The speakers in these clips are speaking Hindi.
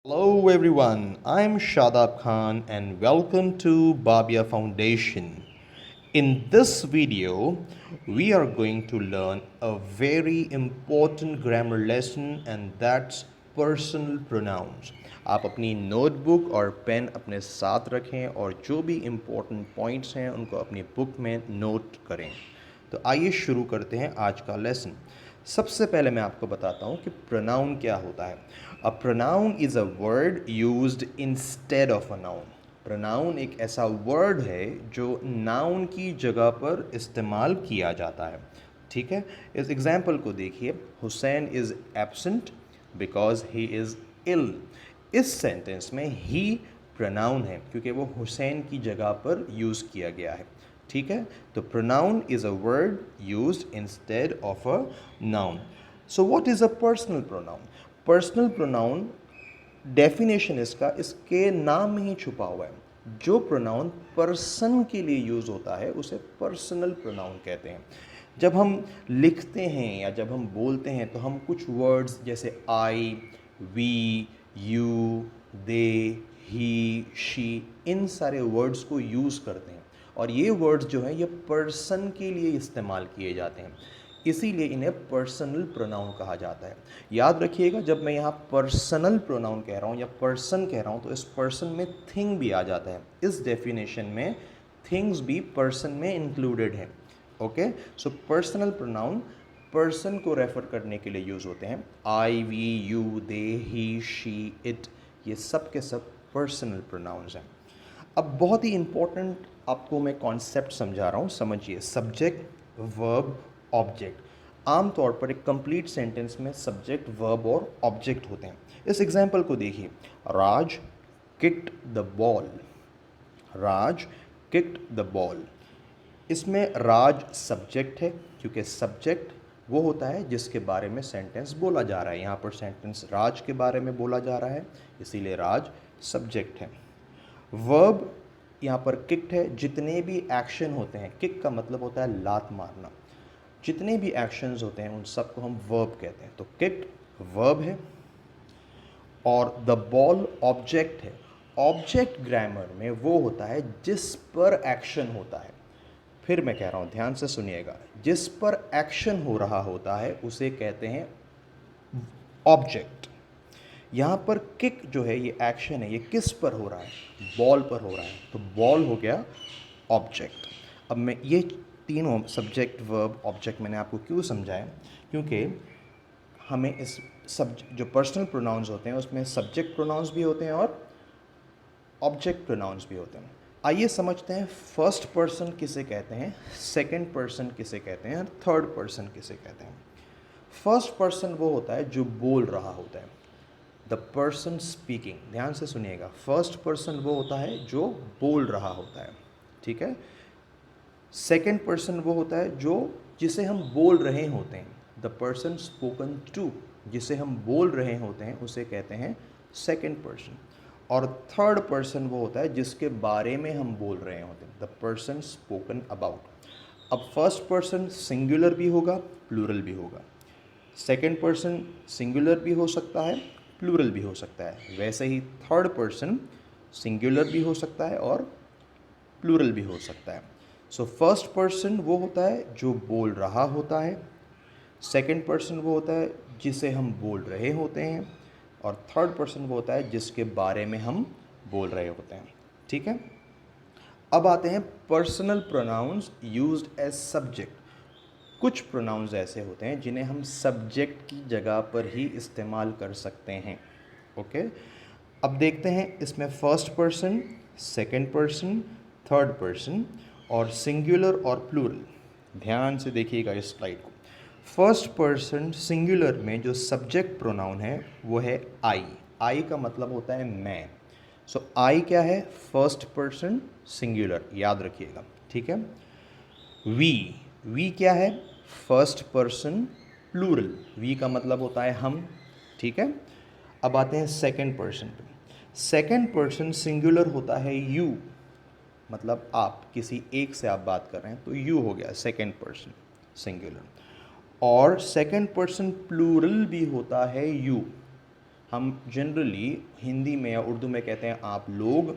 Hello everyone, I'm Shadab Khan and welcome to Babia Foundation. In this video, we are going to learn a very important grammar lesson and that's personal pronouns. आप अपनी नोटबुक और पेन अपने साथ रखें और जो भी इम्पोर्टेंट पॉइंट्स हैं उनको अपनी बुक में नोट करें। तो आइए शुरू करते हैं आज का लेसन। सबसे पहले मैं आपको बताता हूँ कि प्रोनाउन क्या होता है। A pronoun is a word used instead of a noun. Pronoun एक ऐसा वर्ड है जो नाउन की जगह पर इस्तेमाल किया जाता है। ठीक है, इस एग्जाम्पल को देखिए, Hussain is absent because he is ill. इस सेंटेंस में ही प्रोनाउन है क्योंकि वो हुसैन की जगह पर यूज़ किया गया है। ठीक है, तो pronoun is a word used instead of a noun. So what is a personal pronoun? Personal pronoun definition इसका इसके नाम में ही छुपा हुआ है। जो प्रोनाउन पर्सन के लिए यूज़ होता है उसे पर्सनल प्रोनाउन कहते हैं। जब हम लिखते हैं या जब हम बोलते हैं तो हम कुछ वर्ड्स जैसे I, we, you, they, he, she, इन सारे वर्ड्स को यूज़ करते हैं और ये वर्ड्स जो हैं ये पर्सन के लिए इस्तेमाल किए जाते हैं, इसीलिए इन्हें पर्सनल प्रोनाउन कहा जाता है। याद रखिएगा, जब मैं यहाँ पर्सनल प्रोनाउन कह रहा हूँ या पर्सन कह रहा हूँ तो इस पर्सन में थिंग भी आ जाता है। इस डेफिनेशन में थिंग्स भी पर्सन में इंक्लूडेड है। Okay, so personal pronoun person को रेफर करने के लिए यूज़ होते हैं। I, we, you, they, he, she, it, ये सब के सब पर्सनल प्रोनाउंस हैं। अब बहुत ही इंपॉर्टेंट आपको मैं कॉन्सेप्ट समझा रहा हूँ, समझिए। Subject, verb, object. आमतौर पर एक कंप्लीट सेंटेंस में सब्जेक्ट, वर्ब और ऑब्जेक्ट होते हैं। इस एग्जाम्पल को देखिए, Raj kicked the ball. Raj kicked the ball. इसमें राज सब्जेक्ट है क्योंकि सब्जेक्ट वो होता है जिसके बारे में सेंटेंस बोला जा रहा है। यहाँ पर सेंटेंस राज के बारे में बोला जा रहा है, इसीलिए राज सब्जेक्ट है। वर्ब यहाँ पर किक्ड है। जितने भी एक्शन होते हैं, किक का मतलब होता है लात मारना, जितने भी एक्शंस होते हैं उन सबको हम वर्ब कहते हैं। तो किक्ड वर्ब है और द बॉल ऑब्जेक्ट है। ऑब्जेक्ट ग्रामर में वो होता है जिस पर एक्शन होता है। फिर मैं कह रहा हूँ, ध्यान से सुनिएगा, जिस पर एक्शन हो रहा होता है उसे कहते हैं ऑब्जेक्ट। यहाँ पर किक जो है ये एक्शन है, ये किस पर हो रहा है? बॉल पर हो रहा है, तो बॉल हो गया ऑब्जेक्ट। अब मैं ये तीनों सब्जेक्ट, वर्ब, ऑब्जेक्ट मैंने आपको क्यों समझाया? क्योंकि हमें इस सब जो पर्सनल प्रोनाउंस होते हैं उसमें सब्जेक्ट प्रोनाउंस भी होते हैं और ऑब्जेक्ट प्रोनाउंस भी होते हैं। आइए समझते हैं, फर्स्ट पर्सन किसे कहते हैं, सेकंड पर्सन किसे कहते हैं और थर्ड पर्सन किसे कहते हैं। फर्स्ट पर्सन वो होता है जो बोल रहा होता है, द पर्सन स्पीकिंग। ध्यान से सुनिएगा, फर्स्ट पर्सन वो होता है जो बोल रहा होता है। ठीक है, सेकंड पर्सन वो होता है जो जिसे हम बोल रहे होते हैं, द पर्सन स्पोकन टू। जिसे हम बोल रहे होते हैं उसे कहते हैं सेकंड पर्सन। और थर्ड पर्सन वो होता है जिसके बारे में हम बोल रहे होते हैं, द पर्सन स्पोकन अबाउट। अब फर्स्ट पर्सन सिंगुलर भी होगा, प्लूरल भी होगा। सेकंड पर्सन सिंगुलर भी हो सकता है, प्लूरल भी हो सकता है। वैसे ही थर्ड पर्सन सिंगुलर भी हो सकता है और प्लूरल भी हो सकता है। सो फर्स्ट पर्सन वो होता है जो बोल रहा होता है, सेकंड पर्सन वो होता है जिसे हम बोल रहे होते हैं और थर्ड पर्सन वो होता है जिसके बारे में हम बोल रहे होते हैं। ठीक है, अब आते हैं personal pronouns used as subject. कुछ प्रोनाउंस ऐसे होते हैं जिन्हें हम सब्जेक्ट की जगह पर ही इस्तेमाल कर सकते हैं। ओके, अब देखते हैं इसमें first person, second person, third person और सिंगुलर और प्लूरल। ध्यान से देखिएगा इस स्लाइड को। फर्स्ट पर्सन सिंगुलर में जो सब्जेक्ट प्रोनाउन है वो है आई। आई का मतलब होता है मैं। सो आई क्या है? फर्स्ट पर्सन सिंगुलर, याद रखिएगा। ठीक है, वी, वी क्या है? फर्स्ट पर्सन प्लूरल, वी का मतलब होता है हम। ठीक है, अब आते हैं सेकंड पर्सन पे। सेकंड पर्सन सिंगुलर होता है यू, मतलब आप, किसी एक से आप बात कर रहे हैं तो यू हो गया सेकंड पर्सन सिंगुलर। और सेकंड पर्सन प्लूरल भी होता है यू। हम जनरली हिंदी में या उर्दू में कहते हैं आप लोग,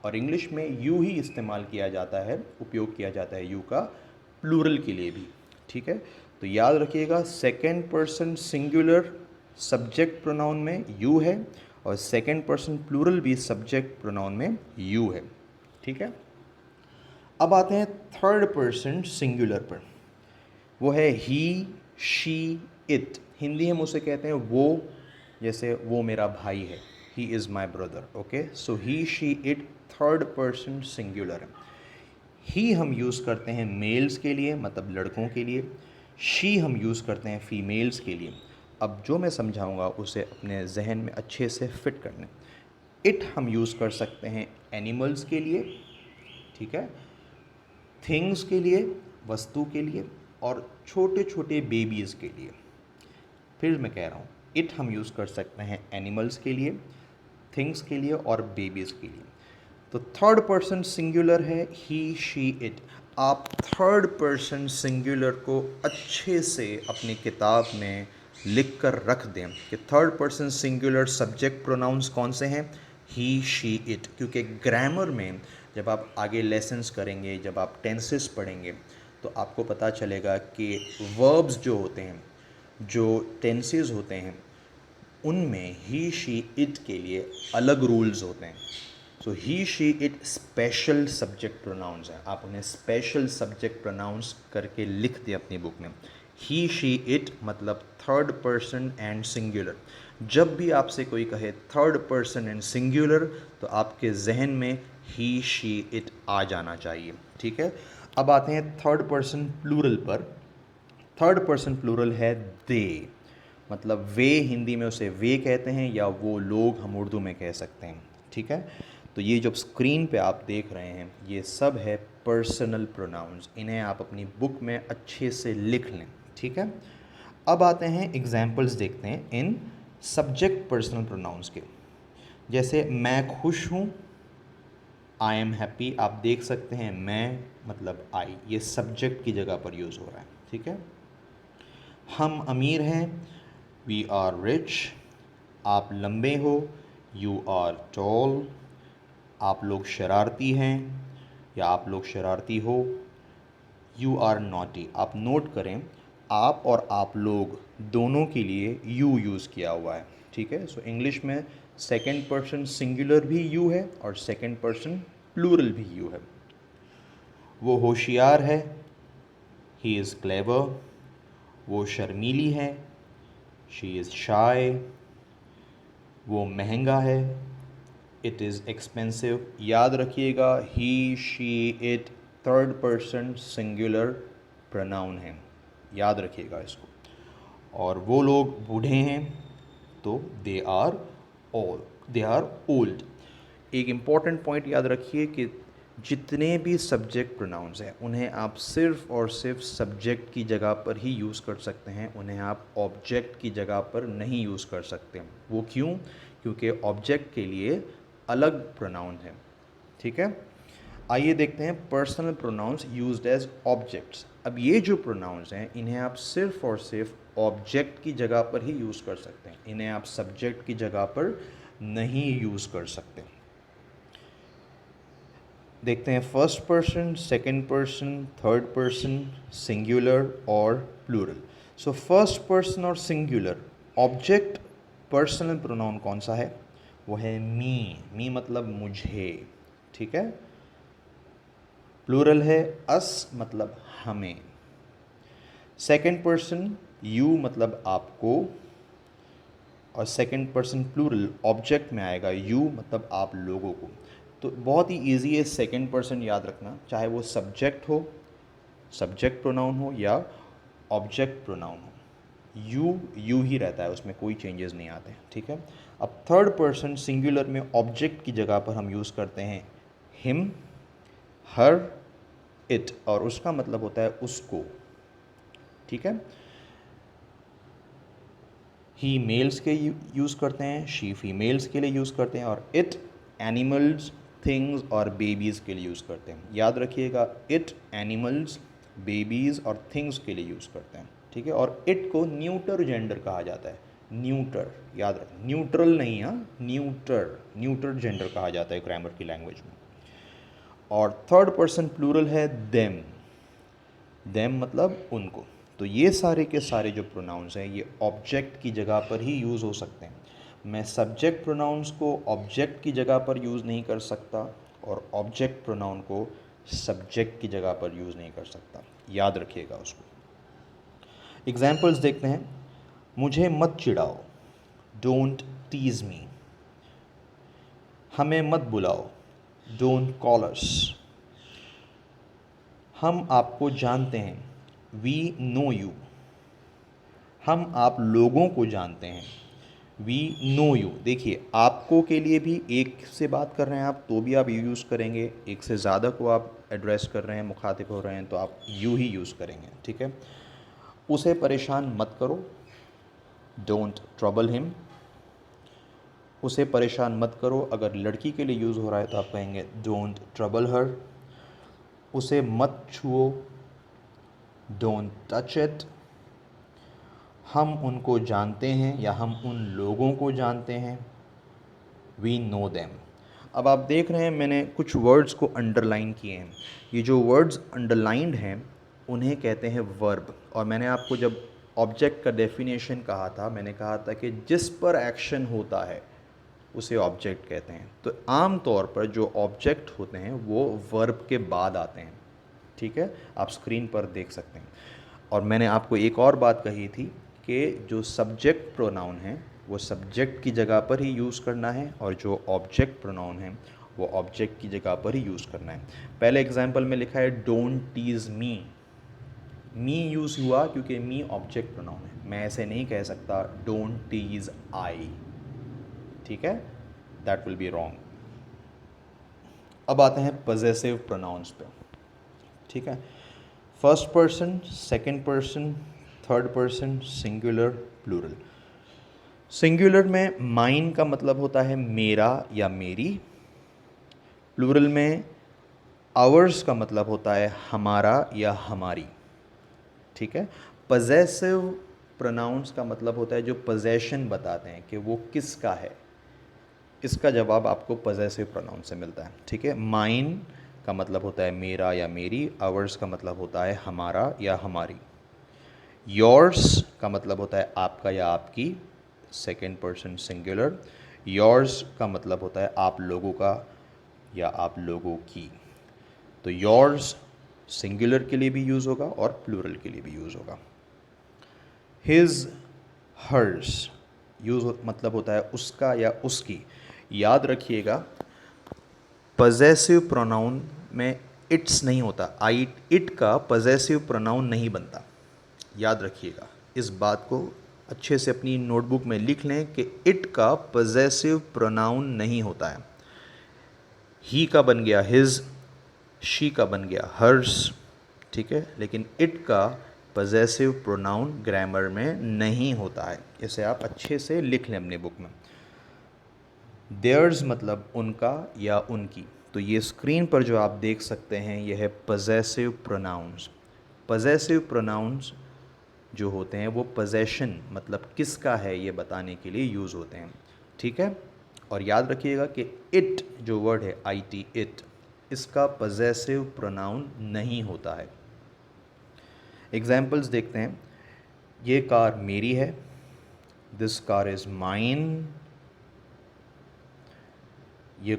और इंग्लिश में यू ही इस्तेमाल किया जाता है, उपयोग किया जाता है यू का प्लूरल के लिए भी। ठीक है, तो याद रखिएगा second person singular subject pronoun में यू है और सेकंड पर्सन प्लूरल भी सब्जेक्ट प्रोनाउन में यू है। ठीक है, अब आते हैं थर्ड पर्सन सिंगुलर पर। वो है ही, शी, इट। हिंदी हम उसे कहते हैं वो, जैसे वो मेरा भाई है, he is my brother. Okay, so he, she, it third person singular है। ही हम यूज़ करते हैं मेल्स के लिए, मतलब लड़कों के लिए। शी हम यूज़ करते हैं फीमेल्स के लिए। अब जो मैं समझाऊंगा उसे अपने जहन में अच्छे से फिट करने। इट हम यूज़ कर सकते हैं एनिमल्स के लिए, ठीक है, थिंग्स के लिए, वस्तु के लिए, और छोटे छोटे बेबीज़ के लिए। फिर मैं कह रहा हूँ, इट हम यूज़ कर सकते हैं एनिमल्स के लिए, थिंग्स के लिए और बेबीज़ के लिए। तो थर्ड पर्सन सिंगुलर है ही, शी, इट। आप थर्ड पर्सन सिंगुलर को अच्छे से अपनी किताब में लिख कर रख दें कि third person singular subject pronouns कौन से हैं, ही, शी, इट। क्योंकि ग्रामर में जब आप आगे लेसन्स करेंगे, जब आप टेंसेस पढ़ेंगे, तो आपको पता चलेगा कि वर्ब्स जो होते हैं, जो टेंसेस होते हैं, उनमें ही, शी, इट के लिए अलग रूल्स होते हैं। So he, she, it special subject pronouns हैं। आप उन्हें स्पेशल सब्जेक्ट प्रोनाउंस करके लिख दें अपनी बुक में। ही, शी, इट मतलब थर्ड पर्सन एंड सिंगुलर। जब भी आपसे कोई कहे थर्ड पर्सन एंड सिंगुलर, तो आपके जहन में ही, शी, इट आ जाना चाहिए। ठीक है, अब आते हैं थर्ड पर्सन प्लूरल पर। थर्ड पर्सन प्लूरल है दे, मतलब वे, हिंदी में उसे वे कहते हैं, या वो लोग हम उर्दू में कह सकते हैं। ठीक है, तो ये जो स्क्रीन पे आप देख रहे हैं ये सब है पर्सनल प्रोनाउंस। इन्हें आप अपनी बुक में अच्छे से लिख लें। ठीक है, अब आते हैं एग्जाम्पल्स देखते हैं इन सब्जेक्ट पर्सनल प्रोनाउंस के। जैसे मैं खुश हूँ, आई एम हैप्पी। आप देख सकते हैं मैं मतलब आई, ये सब्जेक्ट की जगह पर यूज़ हो रहा है। ठीक है, हम अमीर हैं, वी आर रिच। आप लंबे हो, यू आर टॉल। आप लोग शरारती हैं या आप लोग शरारती हो, यू आर नॉटी। आप नोट करें, आप और आप लोग दोनों के लिए यू यूज़ किया हुआ है। ठीक है, सो इंग्लिश में सेकंड पर्सन सिंगुलर भी यू है और सेकंड पर्सन प्लूरल भी यू है। वो होशियार है, ही इज़ क्लेवर। वो शर्मीली है, शी इज़ शाय। वो महंगा है, इट इज़ एक्सपेंसिव। याद रखिएगा he, she, it third person singular pronoun है, याद रखिएगा इसको। और वो लोग बूढ़े हैं तो दे आर ओल्ड। एक इम्पॉर्टेंट पॉइंट याद रखिए कि जितने भी सब्जेक्ट प्रोनाउंस हैं उन्हें आप सिर्फ और सिर्फ सब्जेक्ट की जगह पर ही यूज़ कर सकते हैं, उन्हें आप ऑब्जेक्ट की जगह पर नहीं यूज़ कर सकते। वो क्यों? क्योंकि ऑब्जेक्ट के लिए अलग प्रोनाउन है। ठीक है, आइए देखते हैं personal pronouns used as objects. अब ये जो प्रोनाउंस हैं इन्हें आप सिर्फ और सिर्फ ऑब्जेक्ट की जगह पर ही यूज़ कर सकते हैं, इन्हें आप सब्जेक्ट की जगह पर नहीं यूज़ कर सकते। देखते हैं first person, second person, third person, singular और प्लूरल। सो फर्स्ट पर्सन और सिंगुलर ऑब्जेक्ट पर्सनल प्रोनाउन कौन सा है? वो है मी मतलब मुझे। ठीक है, प्लूरल है अस मतलब हमें। सेकंड पर्सन यू मतलब आपको, और सेकंड पर्सन प्लूरल ऑब्जेक्ट में आएगा यू मतलब आप लोगों को। तो बहुत ही इजी है सेकंड पर्सन याद रखना, चाहे वो सब्जेक्ट हो, सब्जेक्ट प्रोनाउन हो या ऑब्जेक्ट प्रोनाउन हो, यू ही रहता है, उसमें कोई चेंजेस नहीं आते। ठीक है, अब थर्ड पर्सन सिंगुलर में ऑब्जेक्ट की जगह पर हम यूज़ करते हैं हिम, हर, इट, और उसका मतलब होता है उसको। ठीक है, ही मेल्स के यूज़ करते हैं, शी फीमेल्स के लिए यूज़ करते हैं, और इट एनिमल्स, थिंग्स और बेबीज़ के लिए यूज़ करते हैं। याद रखिएगा इट एनिमल्स, बेबीज़ और थिंग्स के लिए यूज़ करते हैं। ठीक है, और इट को न्यूटर जेंडर कहा जाता है, न्यूटर, याद रखें, न्यूट्रल नहीं, हाँ, न्यूटर, न्यूटर जेंडर कहा जाता है ग्रामर की लैंग्वेज में। और थर्ड पर्सन प्लूरल है देम, देम मतलब उनको। तो ये सारे के सारे जो प्रोनाउंस हैं ये ऑब्जेक्ट की जगह पर ही यूज़ हो सकते हैं। मैं सब्जेक्ट प्रोनाउंस को ऑब्जेक्ट की जगह पर यूज़ नहीं कर सकता और ऑब्जेक्ट प्रोनाउन को सब्जेक्ट की जगह पर यूज़ नहीं कर सकता, याद रखिएगा उसको। एग्जाम्पल्स देखते हैं। मुझे मत चिढ़ाओ, डोंट टीज मी। हमें मत बुलाओ, डोंट कॉल अस। हम आपको जानते हैं, वी नो यू। हम आप लोगों को जानते हैं, वी नो यू। देखिए, आपको के लिए भी एक से बात कर रहे हैं आप तो भी आप यू यूज़ करेंगे, एक से ज़्यादा को आप एड्रेस कर रहे हैं, मुखातिब हो रहे हैं, तो आप यू ही यूज़ करेंगे, ठीक है। उसे परेशान मत करो, डोंट ट्रबल हिम। उसे परेशान मत करो, अगर लड़की के लिए यूज़ हो रहा है तो आप कहेंगे डोंट ट्रबल हर। उसे मत छुओ, डोंट टच इट। हम उनको जानते हैं या हम उन लोगों को जानते हैं, वी नो देम। अब आप देख रहे हैं मैंने कुछ वर्ड्स को अंडरलाइन किए हैं। ये जो वर्ड्स अंडरलाइंड हैं उन्हें कहते हैं वर्ब। और मैंने आपको जब ऑब्जेक्ट का डेफिनेशन कहा था, मैंने कहा था कि जिस पर एक्शन होता है उसे ऑब्जेक्ट कहते हैं। तो आम तौर पर जो ऑब्जेक्ट होते हैं वो वर्ब के बाद आते हैं, ठीक है, आप स्क्रीन पर देख सकते हैं। और मैंने आपको एक और बात कही थी कि जो सब्जेक्ट प्रोनाउन है वो सब्जेक्ट की जगह पर ही यूज़ करना है और जो ऑब्जेक्ट प्रोनाउन है वो ऑब्जेक्ट की जगह पर ही यूज़ करना है। पहले एग्जांपल में लिखा है don't tease me. Me use हुआ क्योंकि मी ऑब्जेक्ट प्रोनाउन है। मैं ऐसे नहीं कह सकता डोंट टीज आई, ठीक है, दैट विल बी रॉन्ग। अब आते हैं पजेसिव प्रोनाउंस पे, ठीक है। First person, second person, third person, singular, plural. Singular में माइन का मतलब होता है मेरा या मेरी। प्लूरल में आवर्स का मतलब होता है हमारा या हमारी, ठीक है। पजेसिव प्रोनाउंस का मतलब होता है जो पोजेशन बताते हैं कि वो किसका है। इसका जवाब आपको पजेसिव प्रोनाउन से मिलता है, ठीक है। माइन का मतलब होता है मेरा या मेरी। आवर्स का मतलब होता है हमारा या हमारी। योर्स का मतलब होता है आपका या आपकी, सेकेंड पर्सन सिंगुलर। योर्स का मतलब होता है आप लोगों का या आप लोगों की। तो योर्स सिंगुलर के लिए भी यूज़ होगा और प्लूरल के लिए भी यूज़ होगा। हिज, हर्स यूज़ मतलब होता है उसका या उसकी। याद रखिएगा पजेसिव प्रोनाउन में इट्स नहीं होता, आई इट का पजेसिव प्रोनाउन नहीं बनता। याद रखिएगा इस बात को, अच्छे से अपनी नोटबुक में लिख लें कि इट का पजेसिव प्रोनाउन नहीं होता है। ही का बन गया हिज, शी का बन गया हर्स, ठीक है, लेकिन इट का पजेसिव प्रोनाउन ग्रामर में नहीं होता है। इसे आप अच्छे से लिख लें अपनी बुक में। देयर्स मतलब उनका या उनकी। तो ये स्क्रीन पर जो आप देख सकते हैं यह है पजेसिव प्रोनाउंस। पजेसिव प्रोनाउंस जो होते हैं वो पोजेशन मतलब किसका है ये बताने के लिए यूज़ होते हैं, ठीक है। और याद रखिएगा कि इट जो वर्ड है आई टी, इट, इसका पोजेसिव प्रोनाउन नहीं होता है। एग्जाम्पल्स देखते हैं। ये कार मेरी है, दिस कार इज़ माइन। ये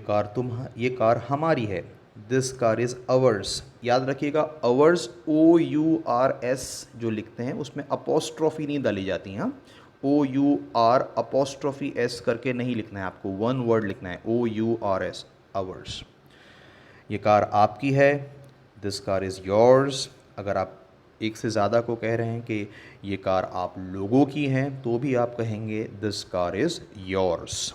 कार हमारी है, दिस कार इज़ अवर्स। याद रखिएगा अवर्स OURS जो लिखते हैं उसमें अपोस्ट्रॉफी नहीं डाली जाती, हाँ। OUR''S करके नहीं लिखना है आपको, वन वर्ड लिखना है OURS, अवर्स। ये कार आपकी है, दिस कार इज़ योर्स। अगर आप एक से ज़्यादा को कह रहे हैं कि ये कार आप लोगों की हैं तो भी आप कहेंगे दिस कार इज़ योर्स।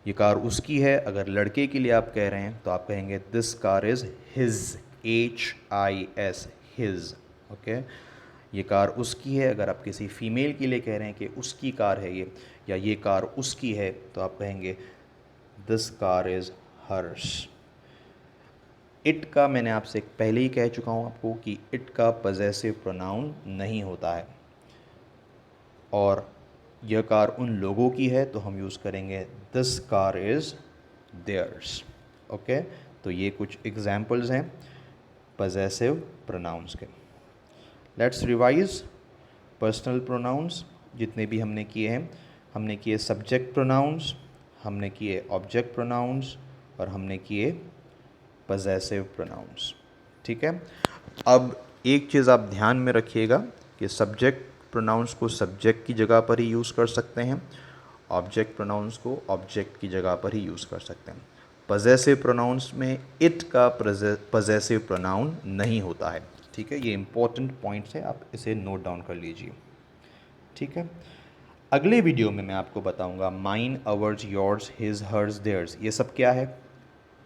ये कार उसकी है, अगर लड़के के लिए आप कह रहे हैं तो आप कहेंगे this car is his, HIS, his, okay. ये कार उसकी है, अगर आप किसी फीमेल के लिए कह रहे हैं कि उसकी कार है ये, या ये कार उसकी है, तो आप कहेंगे this car is hers. It का मैंने आपसे पहले ही कह चुका हूँ आपको कि इट का पजेसिव प्रोनाउन नहीं होता है। और यह कार उन लोगों की है तो हम यूज़ करेंगे this car is theirs. Okay, तो ये कुछ एग्जाम्पल्स हैं पजेसिव प्रोनाउंस के। लेट्स रिवाइज पर्सनल प्रोनाउंस जितने भी हमने किए हैं। हमने किए सब्जेक्ट प्रोनाउंस, हमने किए ऑब्जेक्ट प्रोनाउंस और हमने किए पजेसिव प्रोनाउंस। ठीक है, अब एक चीज़ आप ध्यान में रखिएगा कि सब्जेक्ट प्रोनाउंस को सब्जेक्ट की जगह पर ही यूज़ कर सकते हैं, ऑब्जेक्ट प्रोनाउंस को ऑब्जेक्ट की जगह पर ही यूज़ कर सकते हैं। पजेसिव प्रोनाउंस में इट का पजेसिव प्रोनाउन नहीं होता है। ठीक है, ये इंपॉर्टेंट पॉइंट्स है, आप इसे नोट डाउन कर लीजिए। ठीक है, अगले वीडियो में मैं आपको बताऊंगा mine, ours, yours, his, hers, theirs, ये सब क्या है,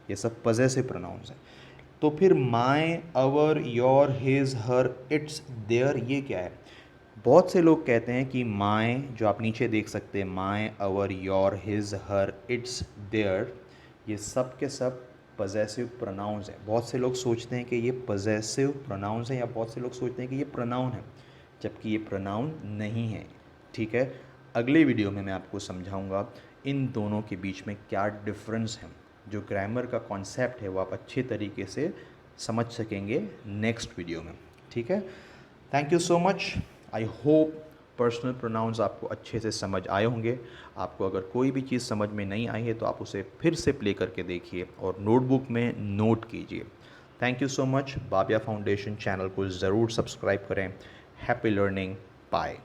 ये सब पजेसिव प्रोनाउंस है। तो फिर my, our, your, his, her, its, their, ये क्या है? बहुत से लोग कहते हैं कि माई, जो आप नीचे देख सकते हैं, my, our, your, his, her, its, their, ये सब के सब पजेसिव प्रोनाउंस हैं। बहुत से लोग सोचते हैं कि ये पजेसिव प्रोनाउंस हैं, या बहुत से लोग सोचते हैं कि ये प्रोनाउन है, जबकि ये प्रोनाउन नहीं है। ठीक है, अगले वीडियो में मैं आपको समझाऊंगा इन दोनों के बीच में क्या डिफरेंस है। जो ग्रामर का कॉन्सेप्ट है वो आप अच्छे तरीके से समझ सकेंगे नेक्स्ट वीडियो में। ठीक है, thank you so much. I hope personal pronouns आपको अच्छे से समझ आए होंगे। आपको अगर कोई भी चीज़ समझ में नहीं आई है तो आप उसे फिर से प्ले करके देखिए और नोटबुक में नोट कीजिए। Thank you so much. Babiya foundation channel को ज़रूर सब्सक्राइब करें। Happy learning, bye.